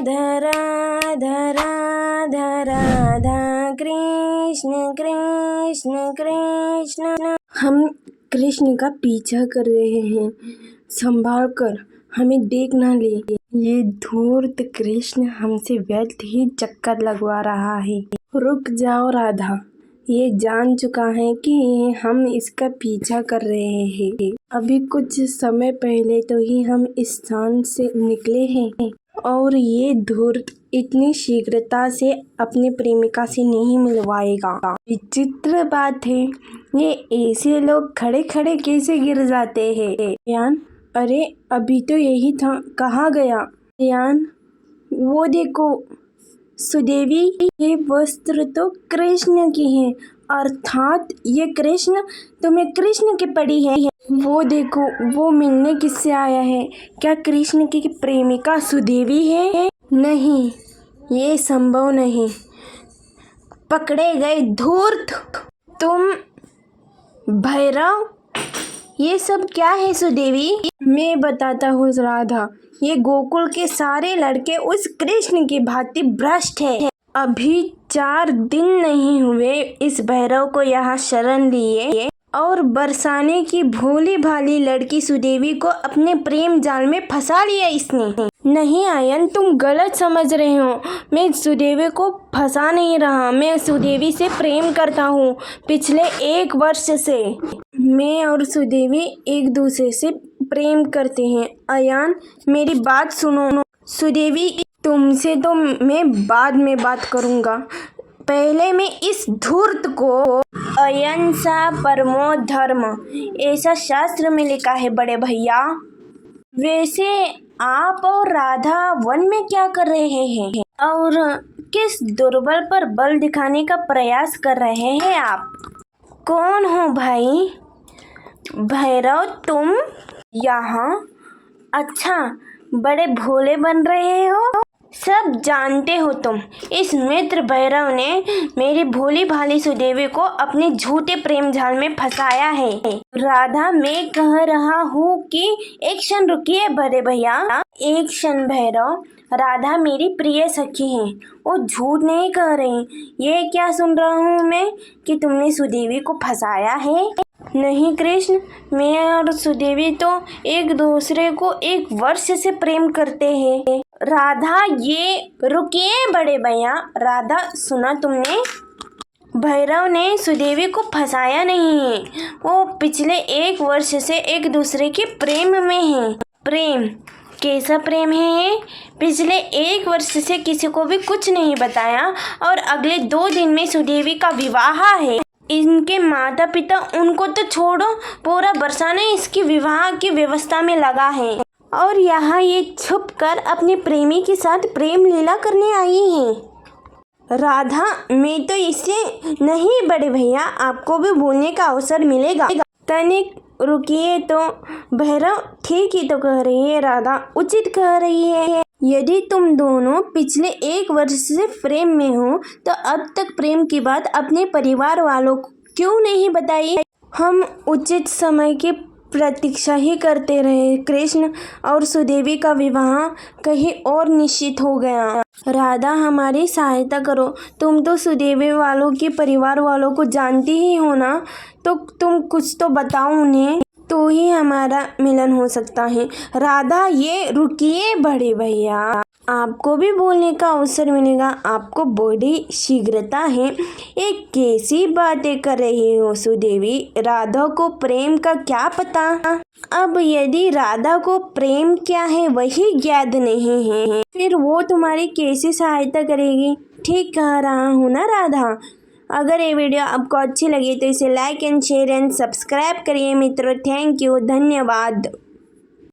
राधा राधा राधा राधा कृष्ण कृष्ण कृष्ण। हम कृष्ण का पीछा कर रहे हैं, संभाल कर हमें देख ना ले। ये धूर्त कृष्ण हमसे व्यर्थ ही चक्कर लगवा रहा है। रुक जाओ राधा, ये जान चुका है कि हम इसका पीछा कर रहे हैं। अभी कुछ समय पहले तो ही हम इस स्थान से निकले हैं और ये धूर्त इतनी शीघ्रता से अपनी प्रेमिका से नहीं मिलवाएगा। विचित्र बात है, ये ऐसे लोग खड़े खड़े कैसे गिर जाते हैं। यान, अरे अभी तो यही था, कहाँ गया यान? वो देखो सुदेवी, ये वस्त्र तो कृष्ण की है, अर्थात ये कृष्ण तुम्हें कृष्ण की पड़ी है। वो देखो, वो मिलने किससे आया है? क्या कृष्ण की प्रेमिका सुदेवी है? नहीं, ये संभव नहीं। पकड़े गए धूर्त। तुम भैरव, ये सब क्या है सुदेवी? मैं बताता हूँ राधा, ये गोकुल के सारे लड़के उस कृष्ण की भांति भ्रष्ट है। अभी 4 दिन नहीं हुए इस भैरव को यहाँ शरण लिए और बरसाने की भोली भाली लड़की सुदेवी को अपने प्रेम जाल में फंसा लिया इसने। नहीं आयन, तुम गलत समझ रहे हो। मैं सुदेवी को फंसा नहीं रहा, मैं सुदेवी से प्रेम करता हूँ पिछले 1 वर्ष से। मैं और सुदेवी एक दूसरे से प्रेम करते हैं। अयान, मेरी बात सुनो। सुदेवी, तुमसे तो मैं बाद में बात करूँगा, पहले मैं इस धूर्त को। अहिंसा परमो धर्म, ऐसा शास्त्र में लिखा है बड़े भैया। वैसे आप और राधा वन में क्या कर रहे हैं और किस दुर्बल पर बल दिखाने का प्रयास कर रहे हैं आप? कौन हो भाई? भैरव तुम यहाँ? अच्छा, बड़े भोले बन रहे हो। सब जानते हो तुम, इस मित्र भैरव ने मेरी भोली भाली सुदेवी को अपने झूठे प्रेम जाल में फंसाया है। राधा, मैं कह रहा हूँ कि एक क्षण रुकिए बड़े भैया। एक क्षण भैरव, राधा मेरी प्रिय सखी है, वो झूठ नहीं कह रही। ये क्या सुन रहा हूँ मैं कि तुमने सुदेवी को फंसाया है? नहीं कृष्ण, मैं और सुदेवी तो एक दूसरे को 1 वर्ष से प्रेम करते हैं। राधा, ये रुकिए बड़े भैया। राधा, सुना तुमने? भैरव ने सुदेवी को फंसाया नहीं है, वो पिछले 1 वर्ष से एक दूसरे के प्रेम में हैं। प्रेम? कैसा प्रेम है? पिछले 1 वर्ष से किसी को भी कुछ नहीं बताया और अगले 2 दिन में सुदेवी का विवाह है। इनके माता पिता, उनको तो छोड़ो, पूरा बरसाना इसकी विवाह की व्यवस्था में लगा है और यहाँ ये छुप कर अपने प्रेमी के साथ प्रेम लीला करने आई है। राधा, मैं तो इससे नहीं बड़े भैया, आपको भी बोलने का अवसर मिलेगा। तनिक रुकिए तो भैरव, ठीक ही तो कह रही है राधा, उचित कह रही है। यदि तुम दोनों पिछले 1 वर्ष से प्रेम में हो तो अब तक प्रेम की बात अपने परिवार वालों को क्यों नहीं बताई? हम उचित समय की प्रतीक्षा ही करते रहे। कृष्ण और सुदेवी का विवाह कहीं और निश्चित हो गया। राधा, हमारी सहायता करो। तुम तो सुदेवी वालों के परिवार वालों को जानती ही हो ना, तो तुम कुछ तो बताओ उन्हें, तो ही हमारा मिलन हो सकता है। राधा, ये रुकिए बड़े भैया, आपको भी बोलने का अवसर मिलेगा। आपको बड़ी शीघ्रता है, ये कैसी बातें कर रही हो सुदेवी? राधा को प्रेम का क्या पता? अब यदि राधा को प्रेम क्या है वही ज्ञात नहीं है, फिर वो तुम्हारी कैसी सहायता करेगी? ठीक कह रहा हूँ ना राधा? अगर ये वीडियो आपको अच्छी लगी तो इसे like and share and subscribe करिए मित्रों। थैंक यू, धन्यवाद।